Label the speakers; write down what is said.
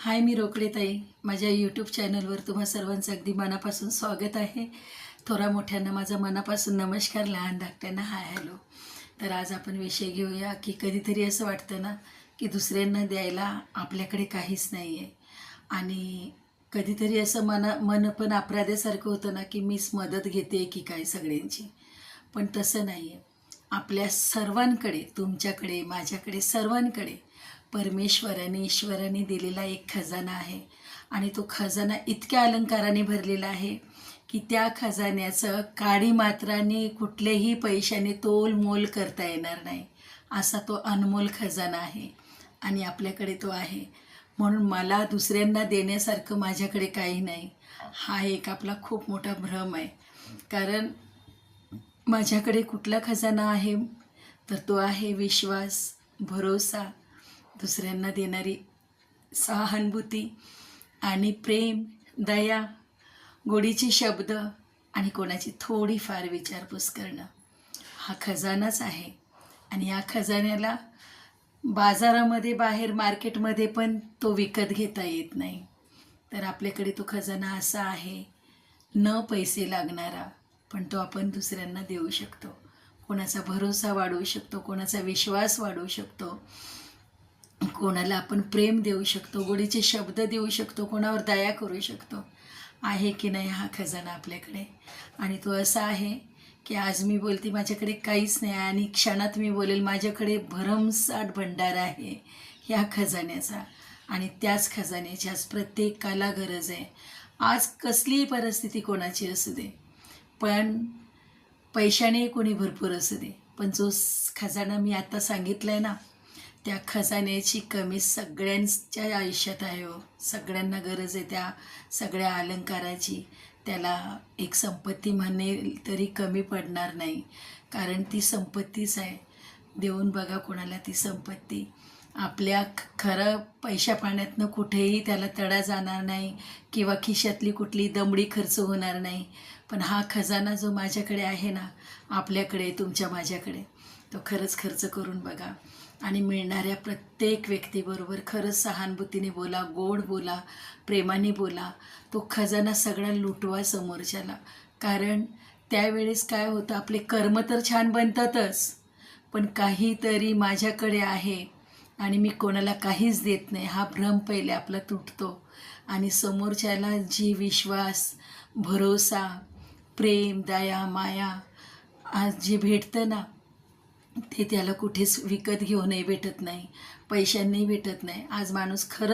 Speaker 1: हाय, मी रोकडे ताई. माझ्या यूट्यूब चॅनलवर तुम्हा सर्वांचं अगदी मनापासून स्वागत आहे. थोरा मोठ्यांना माझा मनापासून नमस्कार, लहान धाकट्यांना हाय हॅलो. तर आज आपण विषय घेऊया की कधीतरी असं वाटतं ना की दुसऱ्यांना द्यायला आपल्याकडे काहीच नाही आहे, आणि कधीतरी असं मन पण अपराध्यासारखं होतं ना की मीच मदत घेते की काय सगळ्यांची. पण तसं नाही आहे. आपल्या सर्वांकडे, तुमच्याकडे, माझ्याकडे, सर्वांकडे ईश्वराने दिलेला एक खजाना आहे, आणि तो खजाना इतक्या अलंकाराने भरलेला आहे की त्या खजान्याचं काडी मात्राने कुठल्याही पैशाने तोलमोल करता येणार नाही, असा तो अनमोल खजाना आहे. आणि आपल्याकडे तो आहे. म्हणून मला दुसऱ्यांना देण्यासारखं माझ्याकडे काही नाही, हा एक आपला खूप मोठा भ्रम आहे. कारण माझ्याकडे कुठला खजाना आहे, तर तो आहे विश्वास, भरोसा, दुसऱ्यांना देणारी सहानुभूती आणि प्रेम, दया, गोडीचे शब्द आणि कोणाची थोडीफार विचारपूस करणं, हा खजानाच आहे. आणि या खजान्याला बाजारामध्ये, बाहेर मार्केटमध्ये पण तो विकत घेता येत नाही. तर आपल्याकडे तो खजाना असा आहे, न पैसे लागणारा, पण तो आपण दुसऱ्यांना देऊ शकतो. कोणाचा भरोसा वाढवू शकतो, कोणाचा विश्वास वाढवू शकतो, कोणाला आपण प्रेम देऊ शकतो, गोडीचे शब्द देऊ शकतो, कोणावर दया करू शकतो. आहे की नाही हा खजाना आपल्याकडे? आणि तो असा आहे की आज मी बोलते माझ्याकडे काहीच नाही, आणि क्षणात मी बोलेल माझ्याकडे भरमसाठ भंडार आहे ह्या खजान्याचा. आणि त्याच खजान्याची आज प्रत्येकाला गरज आहे. आज कसलीही परिस्थिती कोणाची असू दे, पण पैशाने कोणी भरपूर असू दे, पण जो खजाना मी आता सांगितला आहे ना, त्या खजान्याची कमी सगळ्यांच्या आयुष्यात आहे हो. सगळ्यांना गरज आहे त्या सगळ्या अलंकाराची. त्याला एक संपत्ती म्हणेल तरी कमी पडणार नाही, कारण ती संपत्तीच आहे. देऊन बघा कोणाला ती संपत्ती. आपल्या खरं पैशा पाण्यातनं कुठेही त्याला तडा जाणार नाही, किंवा खिशातली कुठली दमडी खर्च होणार नाही. पण हा खजाना जो माझ्याकडे आहे ना, आपल्याकडे, तुमच्या, माझ्याकडे, तो खरंच खर्च करून बघा. आणि मिळणाऱ्या प्रत्येक व्यक्तीबरोबर खरंच सहानुभूतीने बोला, गोड बोला, प्रेमाने बोला. तो खजाना सगळा लुटवा समोरच्याला. कारण त्यावेळेस काय होतं, आपले कर्म तर छान बनतातच, पण काहीतरी माझ्याकडे आहे आणि मी कोणाला काहीच देत नाही, हा भ्रम पहिले आपला तुटतो. आणि समोरच्याला जी विश्वास, भरोसा, प्रेम, दया, माया आज जे भेटतं ना, ते त्याला कुठेच विकत घेऊनही भेटत नाही, पैशांनी भेटत नाही. आज माणूस खरं